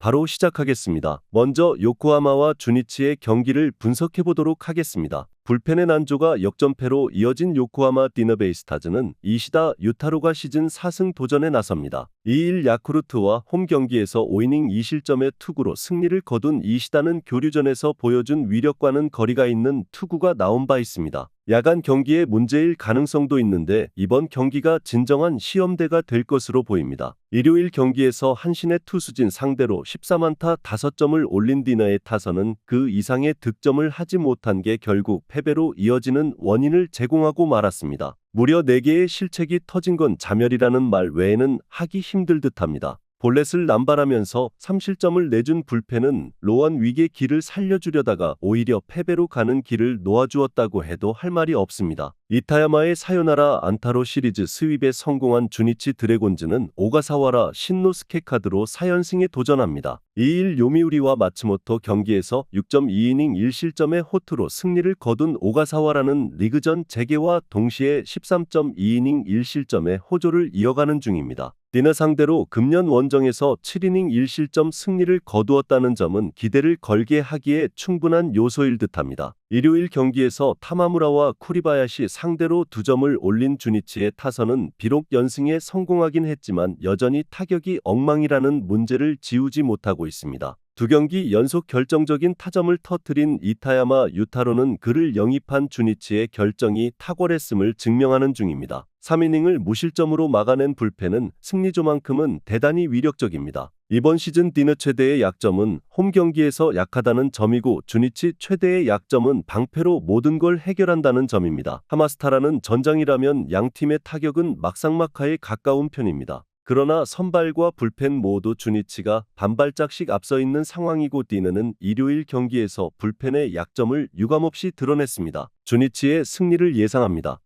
바로 시작하겠습니다. 먼저 요코하마와 주니치의 경기를 분석해보도록 하겠습니다. 불펜의 난조가 역전패로 이어진 요코하마 디너베이스타즈는 이시다 유타로가 시즌 4승 도전에 나섭니다. 2일 야쿠르트와 홈 경기에서 5이닝 2실점의 투구로 승리를 거둔 이시다는 교류전에서 보여준 위력과는 거리가 있는 투구가 나온 바 있습니다. 야간 경기의 문제일 가능성도 있는데 이번 경기가 진정한 시험대가 될 것으로 보입니다. 일요일 경기에서 한신의 투수진 상대로 14안타 5점을 올린 디너의 타선은 그 이상의 득점을 하지 못한 게 결국 패배로 이어지는 원인을 제공하고 말았습니다. 무려 4개의 실책이 터진 건 자멸이라는 말 외에는 하기 힘들 듯합니다. 볼넷을 남발하면서 3실점을 내준 불펜은 로원 위기의 길을 살려주려다가 오히려 패배로 가는 길을 놓아주었다고 해도 할 말이 없습니다. 이타야마의 사요나라 안타로 시리즈 스윕에 성공한 주니치 드래곤즈는 오가사와라 신노스케 카드로 4연승에 도전합니다. 2일 요미우리와 마츠모토 경기에서 6.2이닝 1실점의 호투로 승리를 거둔 오가사와라는 리그전 재개와 동시에 13.2이닝 1실점의 호조를 이어가는 중입니다. 디너 상대로 금년 원정에서 7이닝 1실점 승리를 거두었다는 점은 기대를 걸게 하기에 충분한 요소일 듯합니다. 일요일 경기에서 타마무라와 쿠리바야시 상대로 2점을 올린 주니치의 타선은 비록 연승에 성공하긴 했지만 여전히 타격이 엉망이라는 문제를 지우지 못하고 있습니다. 2경기 연속 결정적인 타점을 터뜨린 이타야마 유타로는 그를 영입한 주니치의 결정이 탁월했음을 증명하는 중입니다. 3이닝을 무실점으로 막아낸 불펜은 승리조만큼은 대단히 위력적입니다. 이번 시즌 디너 최대의 약점은 홈 경기에서 약하다는 점이고 주니치 최대의 약점은 방패로 모든 걸 해결한다는 점입니다. 하마스타라는 전장이라면 양팀의 타격은 막상막하에 가까운 편입니다. 그러나 선발과 불펜 모두 주니치가 반발짝씩 앞서 있는 상황이고 디너는 일요일 경기에서 불펜의 약점을 유감없이 드러냈습니다. 주니치의 승리를 예상합니다.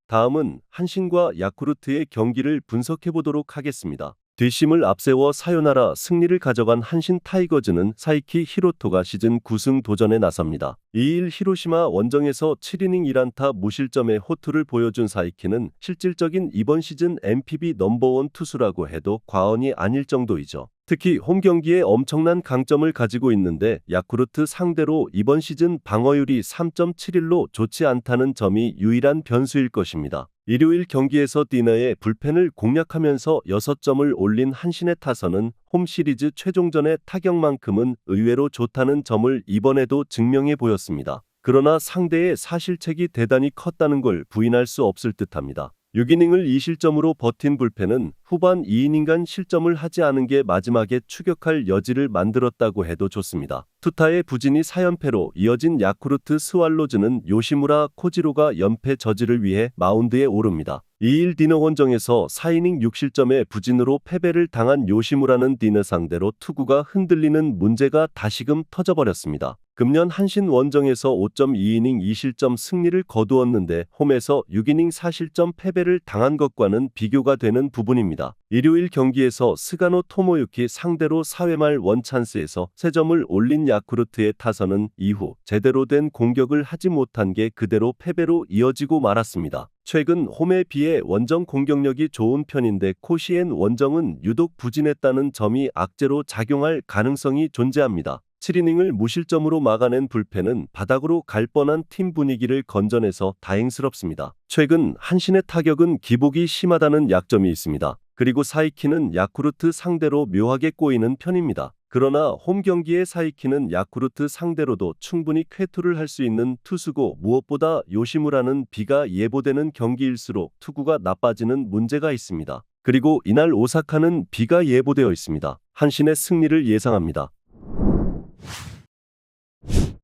다음은 한신과 야쿠르트의 경기를 분석해보도록 하겠습니다. 뒷심을 앞세워 사요나라 승리를 가져간 한신 타이거즈는 사이키 히로토가 시즌 9승 도전에 나섭니다. 2일 히로시마 원정에서 7이닝 1안타 무실점의 호투를 보여준 사이키는 실질적인 이번 시즌 NPB 넘버원 투수라고 해도 과언이 아닐 정도이죠. 특히 홈 경기에 엄청난 강점을 가지고 있는데 야쿠르트 상대로 이번 시즌 방어율이 3.71로 좋지 않다는 점이 유일한 변수일 것입니다. 일요일 경기에서 디너의 불펜을 공략하면서 6점을 올린 한신의 타선은 홈 시리즈 최종전의 타격만큼은 의외로 좋다는 점을 이번에도 증명해 보였습니다. 그러나 상대의 사실책이 대단히 컸다는 걸 부인할 수 없을 듯합니다. 6이닝을 2실점으로 버틴 불펜은 후반 2이닝간 실점을 하지 않은 게 마지막에 추격할 여지를 만들었다고 해도 좋습니다. 투타의 부진이 4연패로 이어진 야쿠르트 스왈로즈는 요시무라 코지로가 연패 저지를 위해 마운드에 오릅니다. 2일 디너 원정에서 4이닝 6실점의 부진으로 패배를 당한 요시무라는 디너 상대로 투구가 흔들리는 문제가 다시금 터져버렸습니다. 금년 한신 원정에서 5.2이닝 2실점 승리를 거두었는데 홈에서 6이닝 4실점 패배를 당한 것과는 비교가 되는 부분입니다. 일요일 경기에서 스가노 토모유키 상대로 4회 말 원찬스에서 3점을 올린 야쿠르트의 타선은 이후 제대로 된 공격을 하지 못한 게 그대로 패배로 이어지고 말았습니다. 최근 홈에 비해 원정 공격력이 좋은 편인데 코시엔 원정은 유독 부진했다는 점이 악재로 작용할 가능성이 존재합니다. 7이닝을 무실점으로 막아낸 불펜은 바닥으로 갈 뻔한 팀 분위기를 건져내서 다행스럽습니다. 최근 한신의 타격은 기복이 심하다는 약점이 있습니다. 그리고 사이키는 야쿠르트 상대로 묘하게 꼬이는 편입니다. 그러나 홈 경기의 사이키는 야쿠르트 상대로도 충분히 쾌투를 할 수 있는 투수고 무엇보다 요시무라는 비가 예보되는 경기일수록 투구가 나빠지는 문제가 있습니다. 그리고 이날 오사카는 비가 예보되어 있습니다. 한신의 승리를 예상합니다.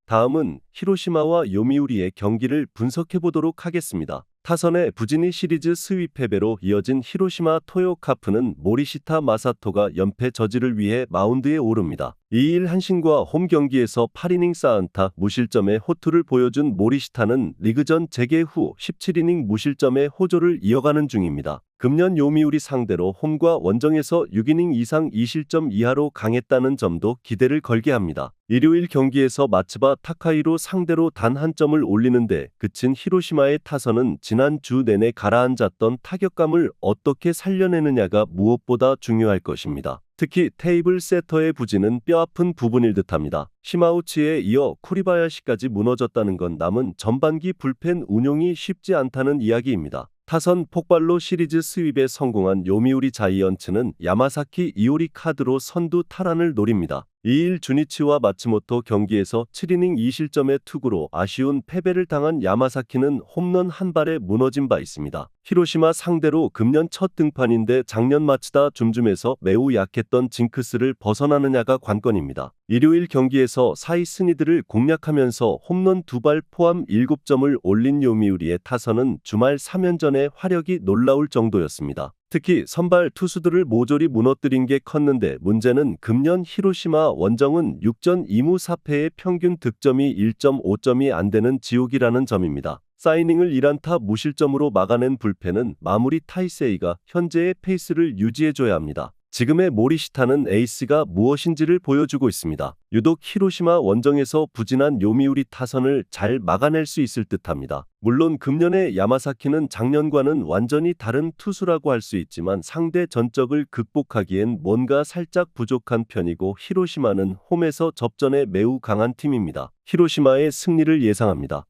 다음은 히로시마와 요미우리의 경기를 분석해보도록 하겠습니다. 타선의 부진이 시리즈 스윕 패배로 이어진 히로시마 토요카프는 모리시타 마사토가 연패 저지를 위해 마운드에 오릅니다. 2일 한신과 홈 경기에서 8이닝 4안타 무실점의 호투를 보여준 모리시타는 리그전 재개 후 17이닝 무실점의 호조를 이어가는 중입니다. 금년 요미우리 상대로 홈과 원정에서 6이닝 이상 2실점 이하로 강했다는 점도 기대를 걸게 합니다. 일요일 경기에서 마츠바 타카이로 상대로 단 한 점을 올리는데 그친 히로시마의 타선은 지난 주 내내 가라앉았던 타격감을 어떻게 살려내느냐가 무엇보다 중요할 것입니다. 특히 테이블 세터의 부진은 뼈아픈 부분일 듯합니다. 시마우치에 이어 쿠리바야시까지 무너졌다는 건 남은 전반기 불펜 운용이 쉽지 않다는 이야기입니다. 타선 폭발로 시리즈 스윕에 성공한 요미우리 자이언츠는 야마사키 이오리 카드로 선두 탈환을 노립니다. 2일 주니치와 마츠모토 경기에서 7이닝 2실점의 투구로 아쉬운 패배를 당한 야마사키는 홈런 한 발에 무너진 바 있습니다. 히로시마 상대로 금년 첫 등판인데 작년 마츠다 줌줌에서 매우 약했던 징크스를 벗어나느냐가 관건입니다. 일요일 경기에서 사이 스니드를 공략하면서 홈런 2발 포함 7점을 올린 요미우리의 타선은 주말 3연전의 화력이 놀라울 정도였습니다. 특히 선발 투수들을 모조리 무너뜨린 게 컸는데 문제는 금년 히로시마 원정은 6전 2무 4패의 평균 득점이 1.5점이 안 되는 지옥이라는 점입니다. 사이닝을 1안타 무실점으로 막아낸 불펜은 마무리 타이세이가 현재의 페이스를 유지해줘야 합니다. 지금의 모리시타는 에이스가 무엇인지를 보여주고 있습니다. 유독 히로시마 원정에서 부진한 요미우리 타선을 잘 막아낼 수 있을 듯합니다. 물론 금년의 야마사키는 작년과는 완전히 다른 투수라고 할 수 있지만 상대 전적을 극복하기엔 뭔가 살짝 부족한 편이고 히로시마는 홈에서 접전에 매우 강한 팀입니다. 히로시마의 승리를 예상합니다.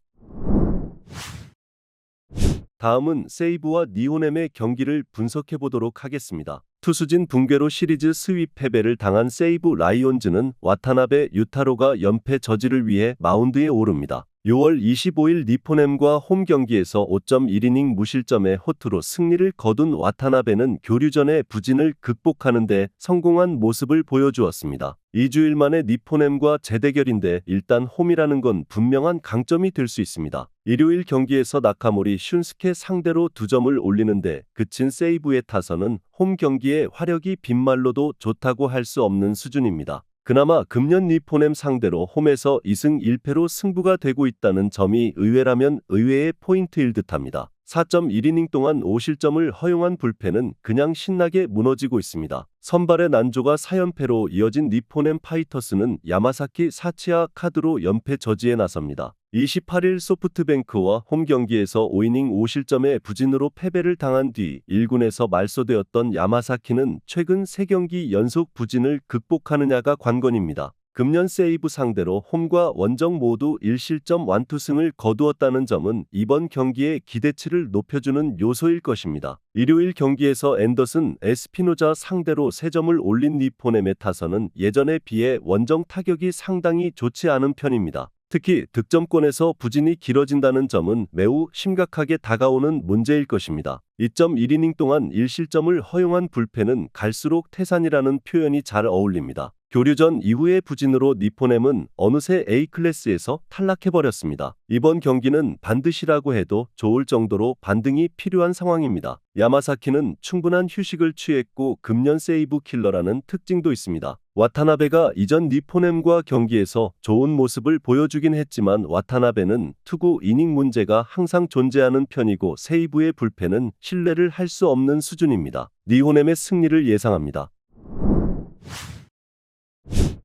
다음은 세이브와 니호넴의 경기를 분석해보도록 하겠습니다. 투수진 붕괴로 시리즈 스윕 패배를 당한 세이브 라이온즈는 와타나베 유타로가 연패 저지를 위해 마운드에 오릅니다. 6월 25일 니포넴과 홈 경기에서 5.1이닝 무실점의 호투로 승리를 거둔 와타나베는 교류전의 부진을 극복하는 데 성공한 모습을 보여주었습니다. 2주일 만에 니포넴과 재대결인데 일단 홈이라는 건 분명한 강점이 될 수 있습니다. 일요일 경기에서 나카모리 슌스케 상대로 2점을 올리는데 그친 세이브의 타선은 홈 경기의 화력이 빈말로도 좋다고 할 수 없는 수준입니다. 그나마 금년 니포넴 상대로 홈에서 2승 1패로 승부가 되고 있다는 점이 의외라면 의외의 포인트일 듯합니다. 4.1이닝 동안 5실점을 허용한 불펜은 그냥 신나게 무너지고 있습니다. 선발의 난조가 4연패로 이어진 니포넴 파이터스는 야마사키 사치아 카드로 연패 저지에 나섭니다. 28일 소프트뱅크와 홈 경기에서 5이닝 5실점의 부진으로 패배를 당한 뒤 1군에서 말소되었던 야마사키는 최근 3경기 연속 부진을 극복하느냐가 관건입니다. 금년 세이브 상대로 홈과 원정 모두 1실점 완투승을 거두었다는 점은 이번 경기의 기대치를 높여주는 요소일 것입니다. 일요일 경기에서 앤더슨 에스피노자 상대로 3점을 올린 니포넴의 타선은 예전에 비해 원정 타격이 상당히 좋지 않은 편입니다. 특히 득점권에서 부진이 길어진다는 점은 매우 심각하게 다가오는 문제일 것입니다. 2.1이닝 동안 1실점을 허용한 불펜은 갈수록 태산이라는 표현이 잘 어울립니다. 교류전 이후의 부진으로 니포넴은 어느새 A클래스에서 탈락해버렸습니다. 이번 경기는 반드시라고 해도 좋을 정도로 반등이 필요한 상황입니다. 야마사키는 충분한 휴식을 취했고 금년 세이브 킬러라는 특징도 있습니다. 와타나베가 이전 니포넴과 경기에서 좋은 모습을 보여주긴 했지만 와타나베는 투구 이닝 문제가 항상 존재하는 편이고 세이브의 불펜은 신뢰를 할 수 없는 수준입니다. 니호넴의 승리를 예상합니다.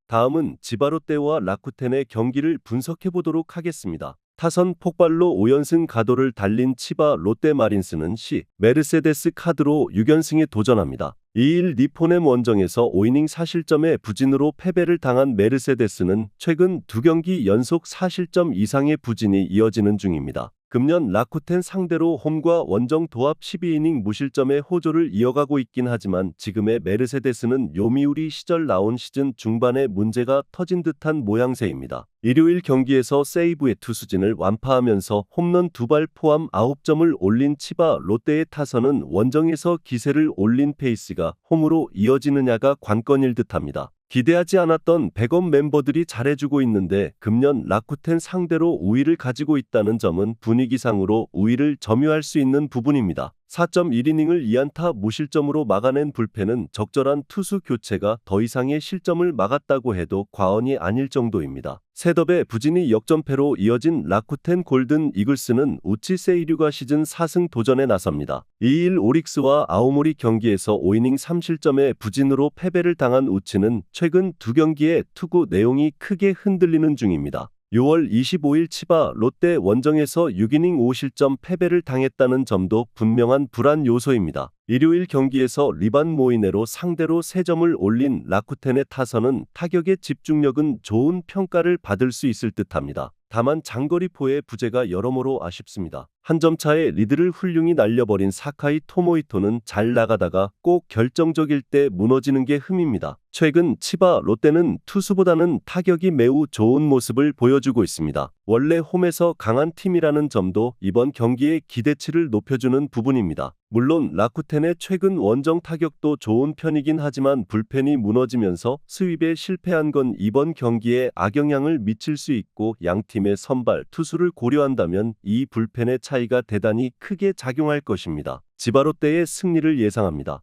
다음은 지바롯데와 라쿠텐의 경기를 분석해보도록 하겠습니다. 타선 폭발로 5연승 가도를 달린 치바 롯데마린스는 메르세데스 카드로 6연승에 도전합니다. 2일 니포넴 원정에서 5이닝 4실점의 부진으로 패배를 당한 메르세데스는 최근 2경기 연속 4실점 이상의 부진이 이어지는 중입니다. 금년 라쿠텐 상대로 홈과 원정 도합 12이닝 무실점의 호조를 이어가고 있긴 하지만 지금의 메르세데스는 요미우리 시절 나온 시즌 중반에 문제가 터진 듯한 모양새입니다. 일요일 경기에서 세이브의 투수진을 완파하면서 홈런 2발 포함 9점을 올린 치바 롯데의 타선은 원정에서 기세를 올린 페이스가 홈으로 이어지느냐가 관건일 듯합니다. 기대하지 않았던 백업 멤버들이 잘해주고 있는데 금년 라쿠텐 상대로 우위를 가지고 있다는 점은 분위기상으로 우위를 점유할 수 있는 부분입니다. 4.1이닝을 2안타 무실점으로 막아낸 불펜은 적절한 투수 교체가 더 이상의 실점을 막았다고 해도 과언이 아닐 정도입니다. 셋업의 부진이 역전패로 이어진 라쿠텐 골든 이글스는 우치 세이류가 시즌 4승 도전에 나섭니다. 2일 오릭스와 아오모리 경기에서 5이닝 3실점의 부진으로 패배를 당한 우치는 최근 두 경기의 투구 내용이 크게 흔들리는 중입니다. 6월 25일 치바 롯데 원정에서 6이닝 5실점 패배를 당했다는 점도 분명한 불안 요소입니다. 일요일 경기에서 리반 모이네로 상대로 3점을 올린 라쿠텐의 타선은 타격의 집중력은 좋은 평가를 받을 수 있을 듯합니다. 다만 장거리포의 부재가 여러모로 아쉽습니다. 한 점 차의 리드를 훌륭히 날려버린 사카이 토모이토는 잘 나가다가 꼭 결정적일 때 무너지는 게 흠입니다. 최근 치바 롯데는 투수보다는 타격이 매우 좋은 모습을 보여주고 있습니다. 원래 홈에서 강한 팀이라는 점도 이번 경기의 기대치를 높여주는 부분입니다. 물론 라쿠텐의 최근 원정 타격도 좋은 편이긴 하지만 불펜이 무너지면서 스윕에 실패한 건 이번 경기에 악영향을 미칠 수 있고 양 팀의 선발 투수를 고려한다면 이 불펜의 차이가 대단히 크게 작용할 것입니다. 지바 롯데의 승리를 예상합니다.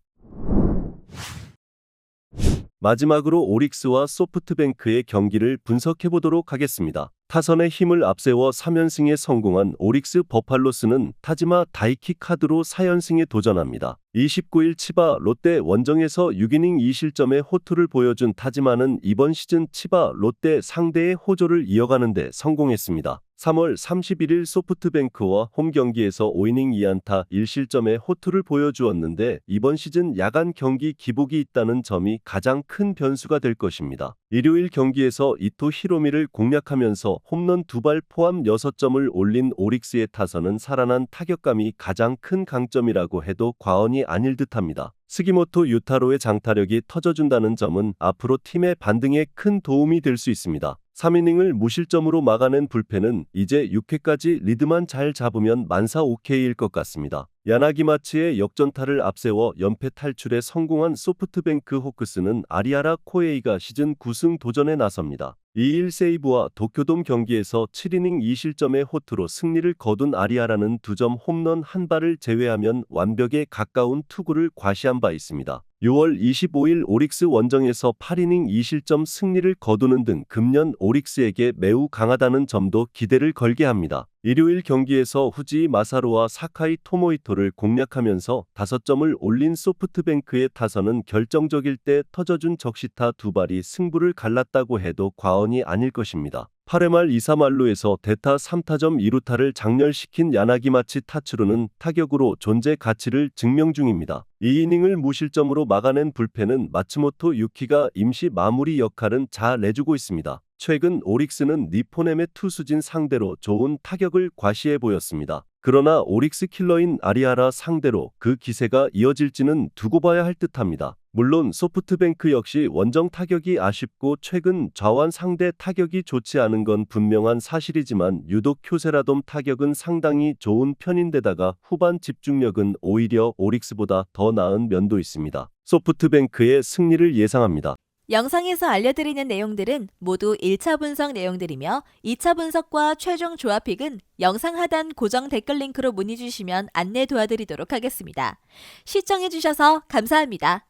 마지막으로 오릭스와 소프트뱅크의 경기를 분석해보도록 하겠습니다. 타선의 힘을 앞세워 3연승에 성공한 오릭스 버팔로스는 타지마 다이키 카드로 4연승에 도전합니다. 29일 치바 롯데 원정에서 6이닝 2실점의 호투를 보여준 타지마는 이번 시즌 치바 롯데 상대의 호조를 이어가는 데 성공했습니다. 3월 31일 소프트뱅크와 홈 경기에서 5이닝 2안타 1실점의 호투를 보여주었는데 이번 시즌 야간 경기 기복이 있다는 점이 가장 큰 변수가 될 것입니다. 일요일 경기에서 이토 히로미를 공략하면서 홈런 2발 포함 6점을 올린 오릭스의 타선은 살아난 타격감이 가장 큰 강점이라고 해도 과언이 아닐 듯합니다. 스기모토 유타로의 장타력이 터져준다는 점은 앞으로 팀의 반등에 큰 도움이 될 수 있습니다. 3이닝을 무실점으로 막아낸 불펜은 이제 6회까지 리드만 잘 잡으면 만사 오케이일 것 같습니다. 야나기마츠의 역전타를 앞세워 연패 탈출에 성공한 소프트뱅크 호크스는 아리아라 코에이가 시즌 9승 도전에 나섭니다. 2일 세이브와 도쿄돔 경기에서 7이닝 2실점의 호투로 승리를 거둔 아리아라는 2점 홈런 1발을 제외하면 완벽에 가까운 투구를 과시한 바 있습니다. 6월 25일 오릭스 원정에서 8이닝 2실점 승리를 거두는 등 금년 오릭스에게 매우 강하다는 점도 기대를 걸게 합니다. 일요일 경기에서 후지 마사루와 사카이 토모이토를 공략하면서 5점을 올린 소프트뱅크의 타선은 결정적일 때 터져준 적시타 2발이 승부를 갈랐다고 해도 과언이 아닐 것입니다. 8회 말 2-3할루에서 대타 3타점 2루타를 장렬시킨 야나기마치 타츠루는 타격으로 존재 가치를 증명 중입니다. 2이닝을 무실점으로 막아낸 불펜은 마츠모토 유키가 임시 마무리 역할은 잘 내주고 있습니다. 최근 오릭스는 니포넴의 투수진 상대로 좋은 타격을 과시해 보였습니다. 그러나 오릭스 킬러인 아리아라 상대로 그 기세가 이어질지는 두고 봐야 할 듯합니다. 물론 소프트뱅크 역시 원정 타격이 아쉽고 최근 좌완 상대 타격이 좋지 않은 건 분명한 사실이지만 유독 쿄세라돔 타격은 상당히 좋은 편인데다가 후반 집중력은 오히려 오릭스보다 더 나은 면도 있습니다. 소프트뱅크의 승리를 예상합니다. 영상에서 알려드리는 내용들은 모두 1차 분석 내용들이며 2차 분석과 최종 조합픽은 영상 하단 고정 댓글 링크로 문의 주시면 안내 도와드리도록 하겠습니다. 시청해주셔서 감사합니다.